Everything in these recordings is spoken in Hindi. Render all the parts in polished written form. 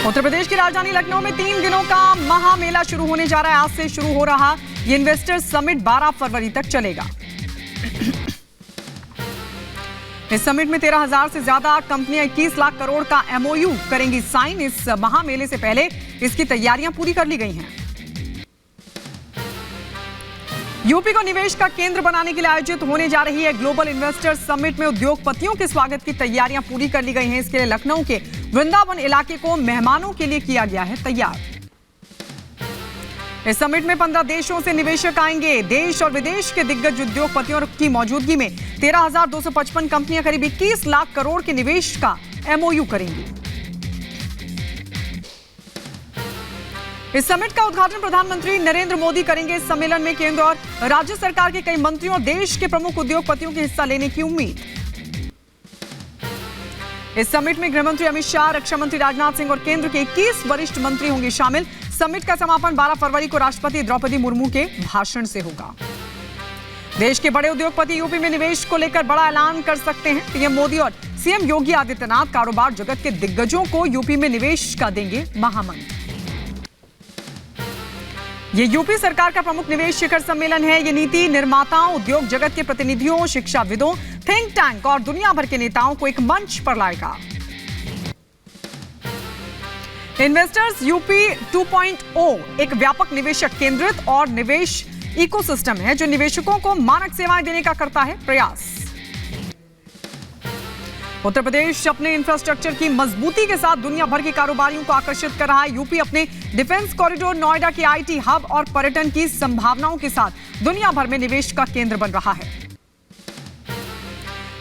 उत्तर प्रदेश की राजधानी लखनऊ में 3 दिनों का महामेला शुरू होने जा रहा है। आज से शुरू हो रहा ये इन्वेस्टर्स समिट 12 फरवरी तक चलेगा। इस समिट में 13,000 से ज्यादा कंपनियां 21 लाख करोड़ का MOU करेंगी साइन। इस महामेले से पहले इसकी तैयारियां पूरी कर ली गई हैं। यूपी को निवेश का केंद्र बनाने के लिए आयोजित होने जा रही है ग्लोबल इन्वेस्टर्स समिट में उद्योगपतियों के स्वागत की तैयारियां पूरी कर ली गई हैं। इसके लिए लखनऊ के वृंदावन इलाके को मेहमानों के लिए किया गया है तैयार। इस समिट में 15 देशों से निवेशक आएंगे। देश और विदेश के दिग्गज उद्योगपतियों की मौजूदगी में 13,255 कंपनियां करीब 21 लाख करोड़ के निवेश का MOU करेंगी। इस समिट का उद्घाटन प्रधानमंत्री नरेंद्र मोदी करेंगे। इस सम्मेलन में केंद्र और राज्य सरकार के कई मंत्रियों और देश के प्रमुख उद्योगपतियों के हिस्सा लेने की उम्मीद। इस समिट में गृहमंत्री अमित शाह, रक्षा मंत्री राजनाथ सिंह और केंद्र के 21 वरिष्ठ मंत्री होंगे शामिल। समिट का समापन 12 फरवरी को राष्ट्रपति द्रौपदी मुर्मू के भाषण से होगा। देश के बड़े उद्योगपति यूपी में निवेश को लेकर बड़ा ऐलान कर सकते हैं। पीएम मोदी और सीएम योगी आदित्यनाथ कारोबार जगत के दिग्गजों को यूपी में निवेश का देंगे महामंत्र। ये यूपी सरकार का प्रमुख निवेश शिखर सम्मेलन है। ये नीति निर्माताओं, उद्योग जगत के प्रतिनिधियों, शिक्षाविदों, थिंक टैंक और दुनिया भर के नेताओं को एक मंच पर लाएगा। इन्वेस्टर्स यूपी 2.0 एक व्यापक निवेशक केंद्रित और निवेश इकोसिस्टम है जो निवेशकों को मानक सेवाएं देने का करता है प्रयास। उत्तर प्रदेश अपने इंफ्रास्ट्रक्चर की मजबूती के साथ दुनिया भर के कारोबारियों को आकर्षित कर रहा है। यूपी अपने डिफेंस कॉरिडोर, नोएडा के IT हब और पर्यटन की संभावनाओं के साथ दुनिया भर में निवेश का केंद्र बन रहा है।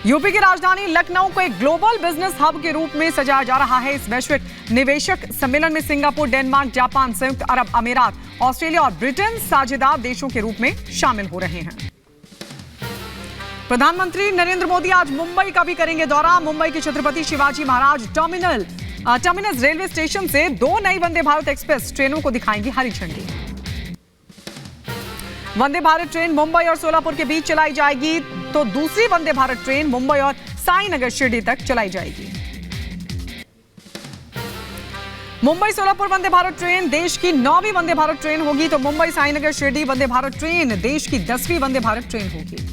यूपी की राजधानी लखनऊ को एक ग्लोबल बिजनेस हब के रूप में सजाया जा रहा है। इस वैश्विक निवेशक सम्मेलन में सिंगापुर, डेनमार्क, जापान, संयुक्त अरब अमीरात, ऑस्ट्रेलिया और ब्रिटेन साझेदार देशों के रूप में शामिल हो रहे हैं। प्रधानमंत्री नरेंद्र मोदी आज मुंबई का भी करेंगे दौरा। मुंबई के Chhatrapati Shivaji Maharaj terminus railway station से 2 नई वंदे भारत एक्सप्रेस ट्रेनों को दिखाएंगी हरी झंडी। वंदे भारत ट्रेन मुंबई और सोलापुर के बीच चलाई जाएगी, तो दूसरी वंदे भारत ट्रेन मुंबई और साईनगर शिरडी तक चलाई जाएगी। मुंबई सोलापुर वंदे भारत ट्रेन देश की 9वीं वंदे भारत ट्रेन होगी, तो मुंबई साईनगर शिरडी वंदे भारत ट्रेन देश की 10वीं वंदे भारत ट्रेन होगी।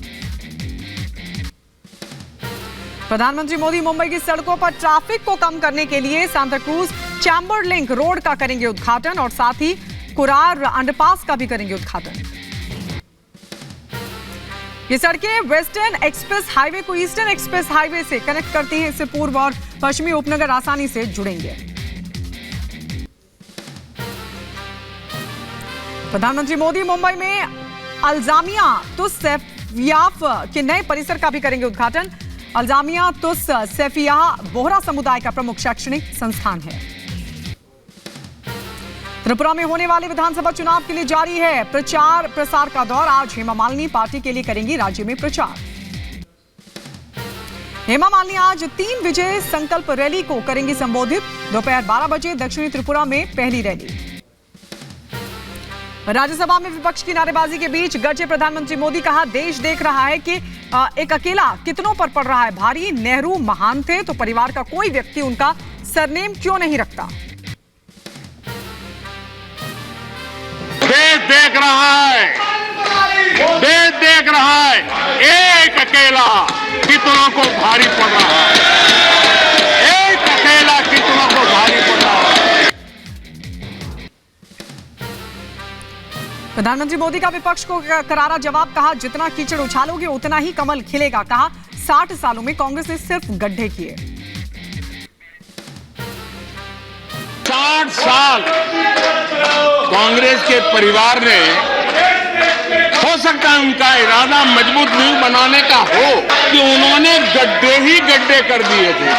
प्रधानमंत्री मोदी मुंबई की सड़कों पर ट्रैफिक को कम करने के लिए Santa cruise chamber link road का करेंगे उद्घाटन और साथ ही कुरार अंडरपास का भी करेंगे उद्घाटन। ये सड़कें वेस्टर्न एक्सप्रेस हाईवे को ईस्टर्न एक्सप्रेस हाईवे से कनेक्ट करती हैं। इससे पूर्व और पश्चिमी उपनगर आसानी से जुड़ेंगे। प्रधानमंत्री मोदी मुंबई में अल्जामिया तुस सैफियाफ के नए परिसर का भी करेंगे उद्घाटन। अल्जामिया तुस सैफियाह बोहरा समुदाय का प्रमुख शैक्षणिक संस्थान है। त्रिपुरा में होने वाले विधानसभा चुनाव के लिए जारी है प्रचार प्रसार का दौर। आज हेमा मालिनी पार्टी के लिए करेंगी राज्य में प्रचार। हेमा मालिनी आज 3 विजय संकल्प रैली को करेंगी संबोधित। दोपहर 12 बजे दक्षिणी त्रिपुरा में पहली रैली। राज्यसभा में विपक्ष की नारेबाजी के बीच गरजे प्रधानमंत्री मोदी, कहा देश देख रहा है कि एक अकेला कितनों पर पड़ रहा है भारी। नेहरू महान थे तो परिवार का कोई व्यक्ति उनका सरनेम क्यों नहीं रखता। देश देख रहा है, देश देख रहा है, एक अकेला कितनों को भारी पड़ रहा है, एक अकेला कितनों को भारी पड़ रहा है। प्रधानमंत्री मोदी का विपक्ष को करारा जवाब, कहा जितना कीचड़ उछालोगे उतना ही कमल खिलेगा। कहा 60 सालों में कांग्रेस ने सिर्फ गड्ढे किए। 60 साल कांग्रेस के परिवार ने, हो सकता है उनका इरादा मजबूत नींव बनाने का हो कि उन्होंने गड्ढे ही गड्ढे कर दिए थे।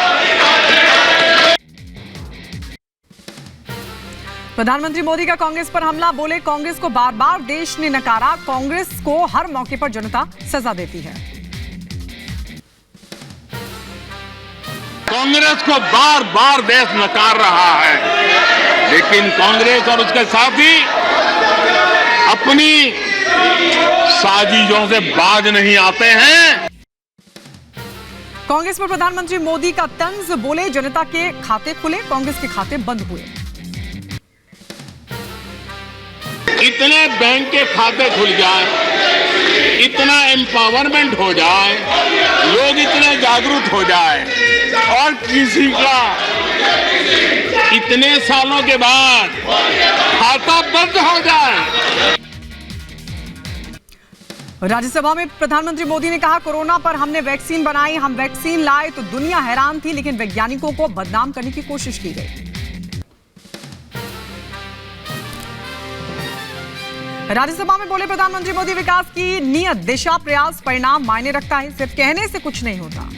प्रधानमंत्री मोदी का कांग्रेस पर हमला, बोले कांग्रेस को बार बार देश ने नकारा। कांग्रेस को हर मौके पर जनता सजा देती है। कांग्रेस को बार बार देश नकार रहा है, लेकिन कांग्रेस और उसके साथी अपनी साजिशों से बाज नहीं आते हैं। कांग्रेस पर प्रधानमंत्री मोदी का तंज, बोले जनता के खाते खुले, कांग्रेस के खाते बंद हुए। इतने बैंक के खाते खुल जाए, इतना एम्पावरमेंट हो जाए, लोग इतने जागरूक हो जाए और किसी का इतने सालों के बाद खाता बंद हो जाए। राज्यसभा में प्रधानमंत्री मोदी ने कहा, कोरोना पर हमने वैक्सीन बनाई, हम वैक्सीन लाए तो दुनिया हैरान थी, लेकिन वैज्ञानिकों को बदनाम करने की कोशिश की गई। राज्यसभा में बोले प्रधानमंत्री मोदी, विकास की नियत, दिशा, प्रयास, परिणाम मायने रखता है, सिर्फ कहने से कुछ नहीं होता।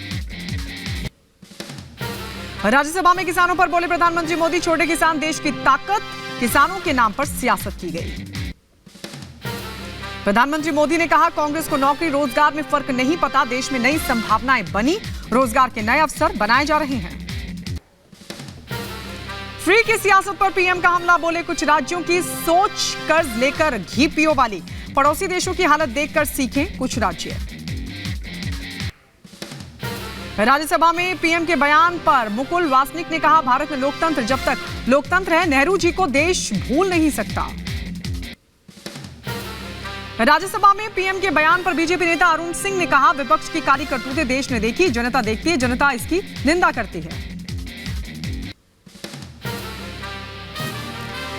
राज्यसभा में किसानों पर बोले प्रधानमंत्री मोदी, छोटे किसान देश की ताकत, किसानों के नाम पर सियासत की गई। प्रधानमंत्री मोदी ने कहा, कांग्रेस को नौकरी रोजगार में फर्क नहीं पता, देश में नई संभावनाएं बनी, रोजगार के नए अवसर बनाए जा रहे हैं। फ्री की सियासत पर पीएम का हमला, बोले कुछ राज्यों की सोच कर्ज लेकर घी पियो वाली, पड़ोसी देशों की हालत देखकर सीखें कुछ राज्य। राज्यसभा में पीएम के बयान पर मुकुल वासनिक ने कहा, भारत में लोकतंत्र, जब तक लोकतंत्र है, नेहरू जी को देश भूल नहीं सकता। राज्यसभा में पीएम के बयान पर बीजेपी नेता अरुण सिंह ने कहा, विपक्ष की काली करतूतें देश ने देखी, जनता देखती है, जनता इसकी निंदा करती है।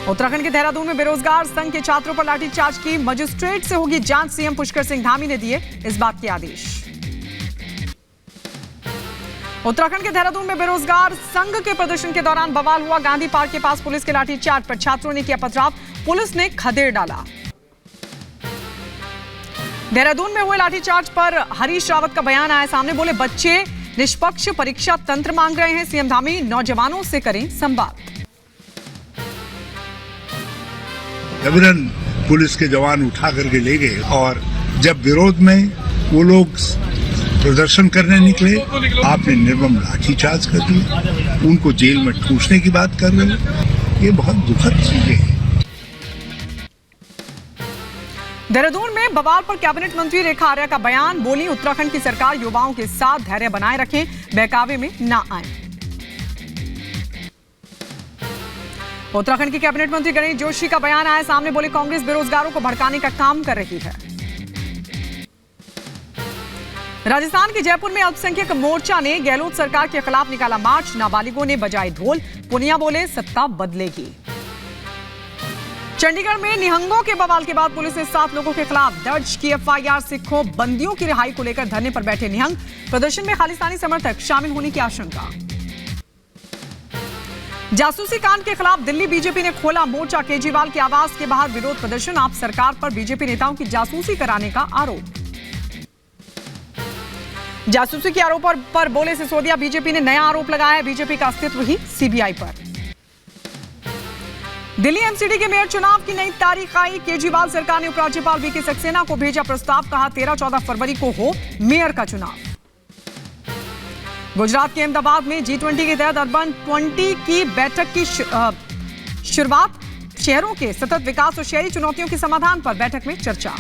उत्तराखंड के देहरादून में बेरोजगार संघ के छात्रों पर लाठीचार्ज की मजिस्ट्रेट से होगी जांच, सीएम पुष्कर सिंह धामी ने दिए इस बात के आदेश। उत्तराखंड के देहरादून में बेरोजगार संघ के प्रदर्शन के दौरान बवाल हुआ, गांधी पार्क के पास पुलिस के लाठीचार्ज पर छात्रों ने किया पथराव, पुलिस ने खदेड़ डाला। देहरादून में हुए लाठीचार्ज पर हरीश रावत का बयान आया सामने, बोले बच्चे निष्पक्ष परीक्षा तंत्र मांग रहे हैं, सीएम धामी नौजवानों से करें संवाद। जबरन पुलिस के जवान उठा करके ले गए और जब विरोध में वो लोग प्रदर्शन करने निकले, आपने निर्मम लाठीचार्ज कर दिया, उनको जेल में ठूसने की बात कर रहे हो, ये बहुत दुखद चीजें हैं। देहरादून में बवाल पर कैबिनेट मंत्री रेखा आर्या का बयान, बोली उत्तराखंड की सरकार युवाओं के साथ धैर्य बनाए रखें, बहकावे में ना आए। उत्तराखंड के कैबिनेट मंत्री गणेश जोशी का बयान आया सामने, बोले कांग्रेस बेरोजगारों को भड़काने का काम कर रही है। राजस्थान के जयपुर में अल्पसंख्यक मोर्चा ने गहलोत सरकार के खिलाफ निकाला मार्च, नाबालिगों ने बजाए ढोल, पुनिया बोले सत्ता बदलेगी। चंडीगढ़ में निहंगों के बवाल के बाद पुलिस ने 7 लोगों के खिलाफ दर्ज की एफआईआर, सिखों बंदियों की रिहाई को लेकर धरने पर बैठे निहंग, प्रदर्शन में खालिस्तानी समर्थक शामिल होने की आशंका। जासूसी कांड के खिलाफ दिल्ली बीजेपी ने खोला मोर्चा, केजरीवाल के आवास के बाहर विरोध प्रदर्शन, आप सरकार पर बीजेपी नेताओं की जासूसी कराने का आरोप। जासूसी के आरोप पर बोले सिसोदिया, बीजेपी ने नया आरोप लगाया है, बीजेपी का अस्तित्व ही सीबीआई पर। दिल्ली एमसीडी के मेयर चुनाव की नई तारीख आई, केजरीवाल सरकार ने उपराज्यपाल वीके सक्सेना को भेजा प्रस्ताव, कहा 13-14 फरवरी को हो मेयर का चुनाव। गुजरात के अहमदाबाद में G20 के तहत अर्बन 20 की बैठक की शुरुआत, शहरों के सतत विकास और शहरी चुनौतियों के समाधान पर बैठक में चर्चा।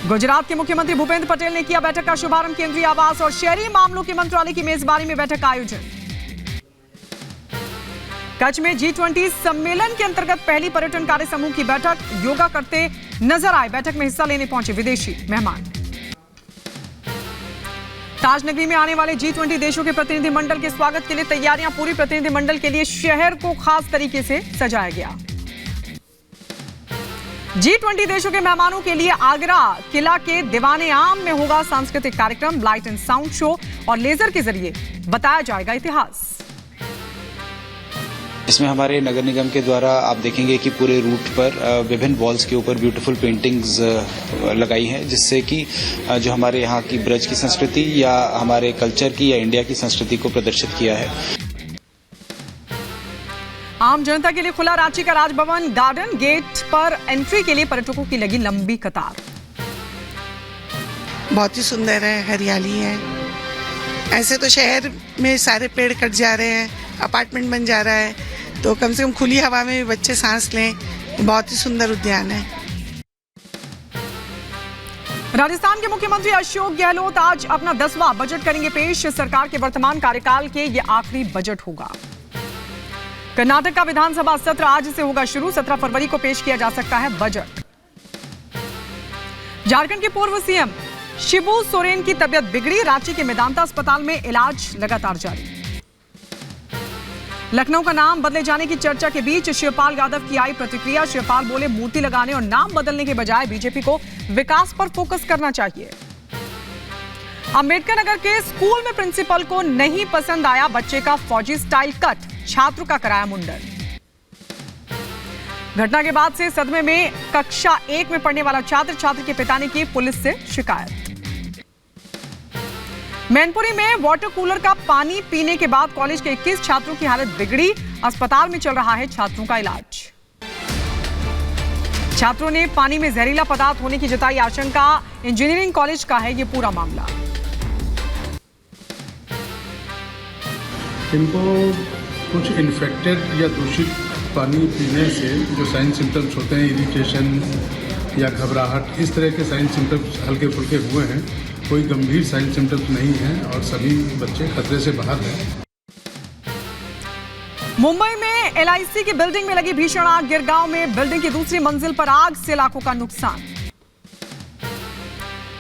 गुजरात के मुख्यमंत्री भूपेंद्र पटेल ने किया बैठक का शुभारंभ, केंद्रीय आवास और शहरी मामलों के मंत्रालय की मेजबानी में बैठक का आयोजन। कच्छ में G20 सम्मेलन के अंतर्गत पहली पर्यटन कार्य समूह की बैठक, योगा करते नजर आए, बैठक में हिस्सा लेने पहुंचे विदेशी मेहमान। ताजनगरी में आने वाले G20 देशों के प्रतिनिधिमंडल के स्वागत के लिए तैयारियां पूरी, प्रतिनिधिमंडल के लिए शहर को खास तरीके से सजाया गया। G20 देशों के मेहमानों के लिए आगरा किला के दीवाने आम में होगा सांस्कृतिक कार्यक्रम, लाइट एंड साउंड शो और लेजर के जरिए बताया जाएगा इतिहास। इसमें हमारे नगर निगम के द्वारा आप देखेंगे कि पूरे रूट पर विभिन्न वॉल्स के ऊपर ब्यूटीफुल पेंटिंग्स लगाई हैं, जिससे कि जो हमारे यहाँ की ब्रज की संस्कृति या हमारे कल्चर की या इंडिया की संस्कृति को प्रदर्शित किया है। आम जनता के लिए खुला रांची का राजभवन गार्डन, गेट पर एंट्री के लिए पर्यटकों की लगी लंबी कतार। बहुत ही सुंदर है, हरियाली है। ऐसे तो शहर में सारे पेड़ कट जा रहे हैं, अपार्टमेंट बन जा रहा है, तो कम से कम खुली हवा में बच्चे सांस लें। बहुत ही सुंदर उद्यान है। राजस्थान के मुख्यमंत्री अशोक गहलोत आज अपना 10वां बजट करेंगे पेश, सरकार के वर्तमान कार्यकाल के ये आखिरी बजट होगा। कर्नाटक का विधानसभा सत्र आज से होगा शुरू। 17 फरवरी को पेश किया जा सकता है बजट। झारखंड के पूर्व सीएम शिबू सोरेन की तबियत बिगड़ी। रांची के मेदांता अस्पताल में इलाज लगातार जारी। लखनऊ का नाम बदले जाने की चर्चा के बीच शिवपाल यादव की आई प्रतिक्रिया। शिवपाल बोले, मूर्ति लगाने और नाम बदलने के बजाय बीजेपी को विकास पर फोकस करना चाहिए। अंबेडकर नगर के स्कूल में प्रिंसिपल को नहीं पसंद आया बच्चे का फौजी स्टाइल कट। छात्र का कराया मुंडन। घटना के बाद से सदमे में कक्षा 1 में पढ़ने वाला छात्र के पिता ने की पुलिस से शिकायत। मैनपुरी में वाटर कूलर का पानी पीने के बाद कॉलेज के 21 छात्रों की हालत बिगड़ी। अस्पताल में चल रहा है छात्रों का इलाज। छात्रों ने पानी में जहरीला पदार्थ होने की जताई आशंका। इंजीनियरिंग कॉलेज का है ये पूरा मामला। इनको कुछ इन्फेक्टेड या दूषित पानी पीने से जो साइन सिम्टम्स होते हैं, इरिटेशन या घबराहट, इस तरह के साइन सिम्टम्स हल्के फुल्के हुए हैं। कोई गंभीर साइन सिम्टम्स नहीं है और सभी बच्चे खतरे से बाहर हैं। मुंबई में एलआईसी की बिल्डिंग में लगी भीषण आग। गिरगांव में बिल्डिंग की दूसरी मंजिल पर आग से लाखों का नुकसान।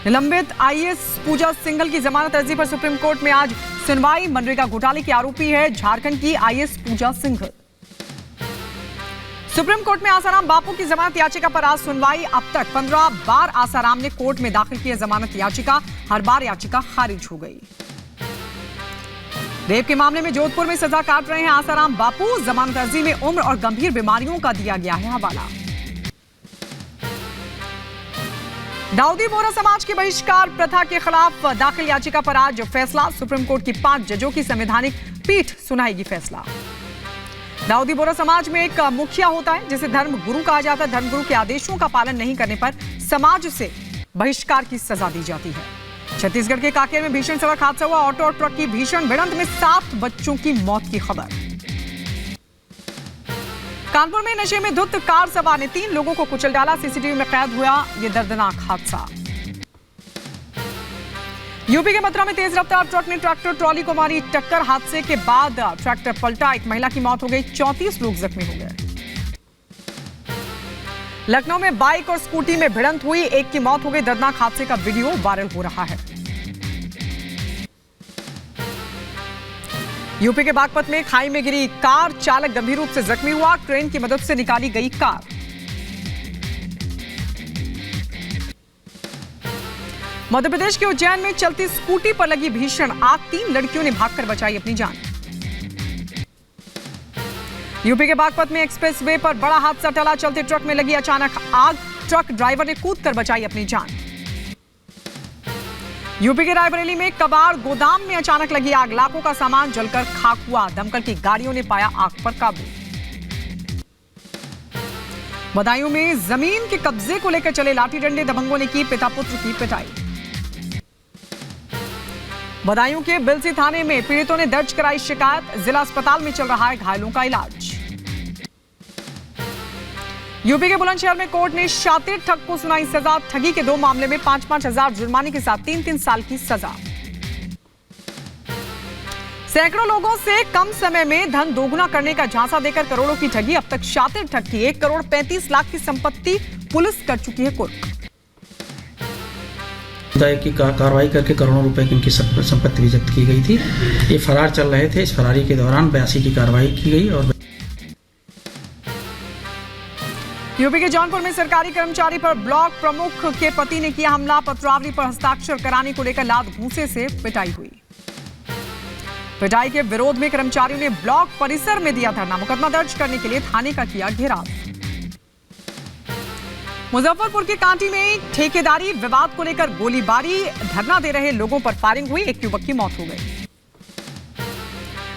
निलंबित आईएएस पूजा सिंघल की जमानत अर्जी पर सुप्रीम कोर्ट में आज सुनवाई। मनरेगा घोटाले की आरोपी है झारखंड की आईएएस पूजा सिंघल। सुप्रीम कोर्ट में आसाराम बापू की जमानत याचिका पर आज सुनवाई। अब तक 15 बार आसाराम ने कोर्ट में दाखिल की जमानत याचिका। हर बार याचिका खारिज हो गई। रेप के मामले में जोधपुर में सजा काट रहे हैं आसाराम बापू। जमानत अर्जी में उम्र और गंभीर बीमारियों का दिया गया है हवाला। दाऊदी बोहरा समाज की बहिष्कार प्रथा के खिलाफ दाखिल याचिका पर आज फैसला। सुप्रीम कोर्ट की 5 जजों की संवैधानिक पीठ सुनाएगी फैसला। दाऊदी बोहरा समाज में एक मुखिया होता है जिसे धर्म गुरु कहा जाता है। धर्मगुरु के आदेशों का पालन नहीं करने पर समाज से बहिष्कार की सजा दी जाती है। छत्तीसगढ़ के कांकेर में भीषण सड़क हादसा हुआ। ऑटो और ट्रक की भीषण भिड़ंत में 7 बच्चों की मौत की खबर। कानपुर में नशे में धुत कार सवार ने 3 लोगों को कुचल डाला। सीसीटीवी में कैद हुआ यह दर्दनाक हादसा। यूपी के मथुरा में तेज रफ्तार ट्रक ने ट्रैक्टर ट्रॉली को मारी टक्कर। हादसे के बाद ट्रैक्टर पलटा। एक महिला की मौत हो गई। 34 लोग जख्मी हो गए। लखनऊ में बाइक और स्कूटी में भिड़ंत हुई। एक की मौत हो गई। दर्दनाक हादसे का वीडियो वायरल हो रहा है। यूपी के बागपत में खाई में गिरी कार। चालक गंभीर रूप से जख्मी हुआ। क्रेन की मदद से निकाली गई कार। मध्य प्रदेश के उज्जैन में चलती स्कूटी पर लगी भीषण आग। 3 लड़कियों ने भागकर बचाई अपनी जान। यूपी के बागपत में एक्सप्रेस वे पर बड़ा हादसा टला। चलते ट्रक में लगी अचानक आग। ट्रक ड्राइवर ने कूदकर बचाई अपनी जान। यूपी के रायबरेली में कबाड़ गोदाम में अचानक लगी आग। लाखों का सामान जलकर खाक हुआ। दमकल की गाड़ियों ने पाया आग पर काबू। बदायूं में जमीन के कब्जे को लेकर चले लाठी डंडे। दबंगों ने की पिता पुत्र की पिटाई। बदायूं के बिलसी थाने में पीड़ितों ने दर्ज कराई शिकायत। जिला अस्पताल में चल रहा है घायलों का इलाज। यूपी के बुलंदशहर में कोर्ट ने शातिर ठग को सुनाई सजा। ठगी के 2 मामले में 5-5 हजार जुर्माने के साथ 3-3 साल की सजा। सैकड़ों लोगों से कम समय में धन दोगुना करने का झांसा देकर करोड़ों की ठगी। अब तक शातिर ठग की 1 करोड़ 35 लाख की संपत्ति पुलिस कर चुकी है कुर्क। की कार्रवाई करके करोड़ों रुपए की इनकी संपत्ति भी जब्त की गई थी। ये फरार चल रहे थे। इस फरारी के दौरान 82 की कार्रवाई की गई। और यूपी के जौनपुर में सरकारी कर्मचारी पर ब्लॉक प्रमुख के पति ने किया हमला। पत्रावली पर हस्ताक्षर कराने को लेकर लात घूंसे से पिटाई हुई। पिटाई के विरोध में कर्मचारियों ने ब्लॉक परिसर में दिया धरना। मुकदमा दर्ज करने के लिए थाने का किया घेराव। मुजफ्फरपुर के कांटी में ठेकेदारी विवाद को लेकर गोलीबारी। धरना दे रहे लोगों पर फायरिंग हुई। एक युवक की मौत हो गई।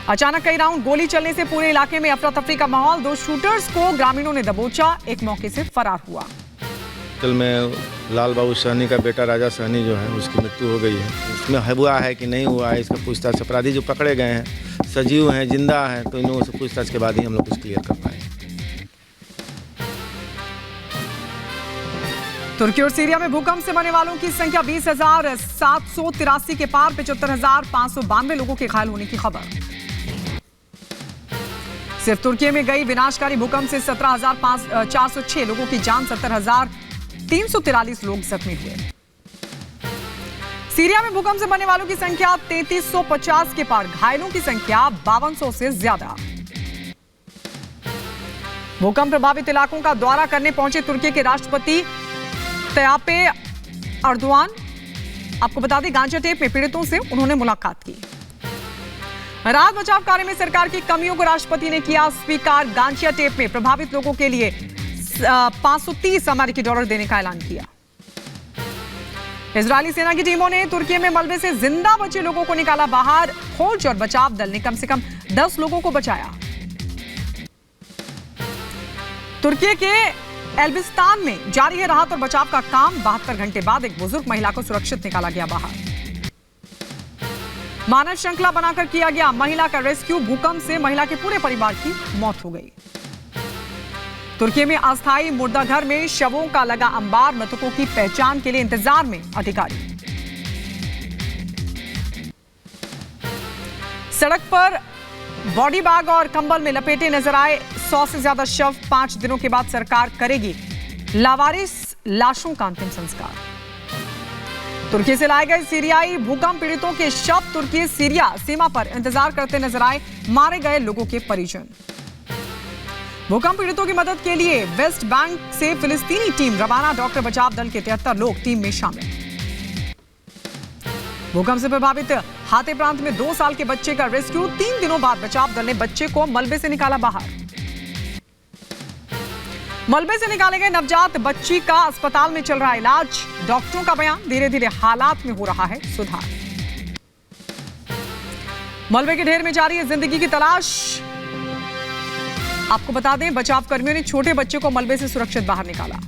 अचानक कई राउंड गोली चलने से पूरे इलाके में अफरा तफरी का माहौल। 2 शूटर्स को ग्रामीणों ने दबोचा। एक मौके से फरार हुआ। कल में लाल बाबू सहनी का बेटा राजा सहनी जो है उसकी मृत्यु हो गई है। इसमें हुआ है कि नहीं हुआ है इसका पूछताछ। अपराधी जो पकड़े गए हैं सजीव हैं, जिंदा हैं, तो इन लोगों से पूछताछ के बाद ही हम लोग कुछ क्लियर कर पाएंगे। तुर्की और सीरिया में भूकंप से मरने वालों की संख्या 20,783 के पार। 75,592 लोगों के घायल होने की खबर। सिर्फ तुर्की में गई विनाशकारी भूकंप से 17,406 लोगों की जान, 70,343 लोग जख्मी हुए। सीरिया में भूकंप से मरने वालों की संख्या 3,350 के पार, घायलों की संख्या 5200 से ज्यादा। भूकंप प्रभावित इलाकों का दौरा करने पहुंचे तुर्की के राष्ट्रपति तैयप अर्दोआन। आपको बता दें, गांजियाटेप में पीड़ितों से उन्होंने मुलाकात की। राहत बचाव कार्य में सरकार की कमियों को राष्ट्रपति ने किया स्वीकार। गांजियाटेप में प्रभावित लोगों के लिए 530 अमेरिकी डॉलर देने का ऐलान किया। इजरायली सेना की टीमों ने तुर्की में मलबे से जिंदा बचे लोगों को निकाला बाहर। खोज और बचाव दल ने कम से कम 10 लोगों को बचाया। तुर्की के एल्बिस्तान में जारी है राहत और बचाव का काम। 72 घंटे बाद एक बुजुर्ग महिला को सुरक्षित निकाला गया बाहर। मानव श्रृंखला बनाकर किया गया महिला का रेस्क्यू। भूकंप से महिला के पूरे परिवार की मौत हो गई। तुर्की में अस्थायी मुर्दाघर में शवों का लगा अंबार, मृतकों की पहचान के लिए इंतजार में अधिकारी। सड़क पर बॉडी बैग और कंबल में लपेटे नजर आए 100 से ज्यादा शव। 5 दिनों के बाद सरकार करेगी लावारिस लाशों का अंतिम संस्कार। तुर्की से लाए गए सीरियाई भूकंप पीड़ितों के शव तुर्की सीरिया सीमा पर इंतजार करते नजर आए मारे गए लोगों के परिजन। भूकंप पीड़ितों की मदद के लिए वेस्ट बैंक से फिलिस्तीनी टीम रवाना। डॉक्टर बचाव दल के 73 लोग टीम में शामिल। भूकंप से प्रभावित हाते प्रांत में 2 साल के बच्चे का रेस्क्यू। 3 दिनों बाद बचाव दल ने बच्चे को मलबे से निकाला बाहर। मलबे से निकाले गए नवजात बच्ची का अस्पताल में चल रहा इलाज। डॉक्टरों का बयान, धीरे धीरे हालात में हो रहा है सुधार। मलबे के ढेर में जारी है जिंदगी की तलाश। आपको बता दें, बचाव कर्मियों ने छोटे बच्चे को मलबे से सुरक्षित बाहर निकाला।